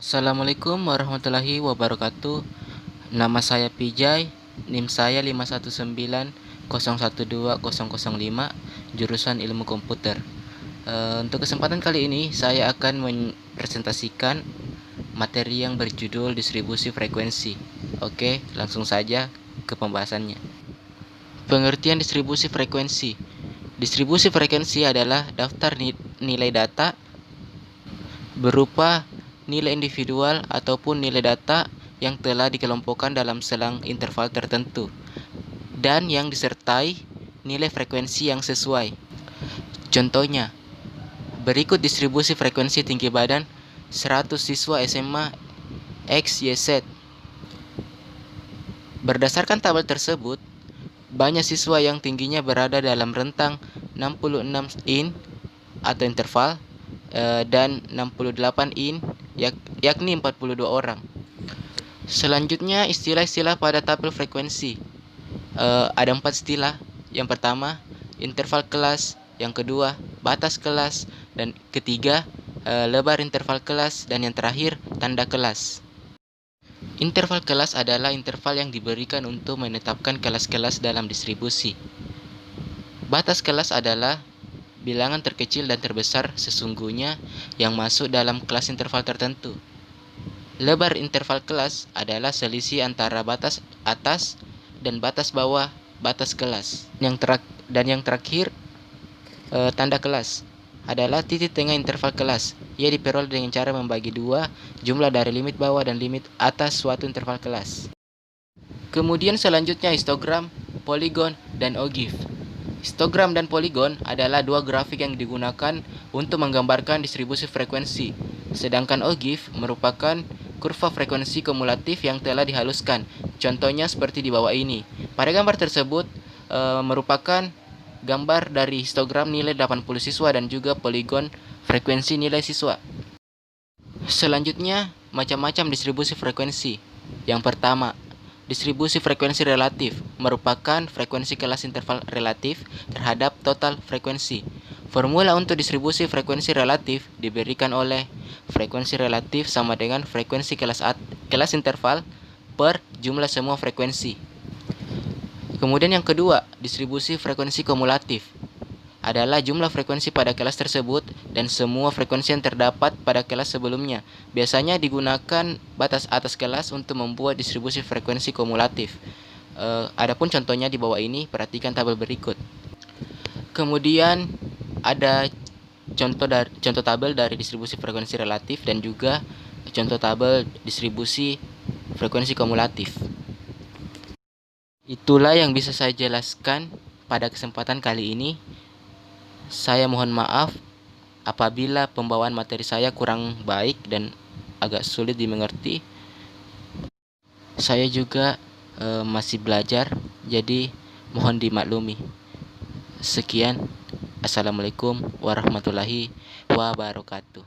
Assalamualaikum warahmatullahi wabarakatuh. Nama saya Pijay, NIM saya 519012005, jurusan Ilmu Komputer. Untuk kesempatan kali ini saya akan mempresentasikan materi yang berjudul distribusi frekuensi. Oke, langsung saja ke pembahasannya. Pengertian distribusi frekuensi. Distribusi frekuensi adalah daftar nilai data berupa nilai individual ataupun nilai data yang telah dikelompokkan dalam selang interval tertentu dan yang disertai nilai frekuensi yang sesuai. Contohnya, berikut distribusi frekuensi tinggi badan 100 siswa SMA XYZ. Berdasarkan tabel tersebut, banyak siswa yang tingginya berada dalam rentang 66 in atau interval dan 68 in yakni 42 orang. Selanjutnya istilah-istilah pada tabel frekuensi. Ada 4 istilah. Yang pertama, interval kelas. Yang kedua, batas kelas. Dan ketiga, lebar interval kelas. Dan yang terakhir, tanda kelas. Interval kelas adalah interval yang diberikan untuk menetapkan kelas-kelas dalam distribusi. Batas kelas adalah bilangan terkecil dan terbesar sesungguhnya yang masuk dalam kelas interval tertentu. Lebar interval kelas adalah selisih antara batas atas dan batas bawah batas kelas. Yang terakhir, tanda kelas adalah titik tengah interval kelas. Ia diperoleh dengan cara membagi dua jumlah dari limit bawah dan limit atas suatu interval kelas. Kemudian selanjutnya histogram, poligon, dan ogive. Histogram dan poligon adalah dua grafik yang digunakan untuk menggambarkan distribusi frekuensi, sedangkan ogive merupakan kurva frekuensi kumulatif yang telah dihaluskan. Contohnya seperti di bawah ini. Pada gambar tersebut merupakan gambar dari histogram nilai 80 siswa dan juga poligon frekuensi nilai siswa. Selanjutnya, macam-macam distribusi frekuensi. Yang pertama, distribusi frekuensi relatif merupakan frekuensi kelas interval relatif terhadap total frekuensi. Formula untuk distribusi frekuensi relatif diberikan oleh frekuensi relatif sama dengan frekuensi kelas interval per jumlah semua frekuensi. Kemudian yang kedua, distribusi frekuensi kumulatif adalah jumlah frekuensi pada kelas tersebut dan semua frekuensi yang terdapat pada kelas sebelumnya. Biasanya digunakan batas atas kelas untuk membuat distribusi frekuensi kumulatif. Adapun contohnya di bawah ini, perhatikan tabel berikut. Kemudian ada contoh tabel dari distribusi frekuensi relatif dan juga contoh tabel distribusi frekuensi kumulatif. Itulah yang bisa saya jelaskan pada kesempatan kali ini. Saya mohon maaf apabila pembawaan materi saya kurang baik dan agak sulit dimengerti. Saya juga masih belajar, jadi mohon dimaklumi. Sekian, Assalamualaikum warahmatullahi wabarakatuh.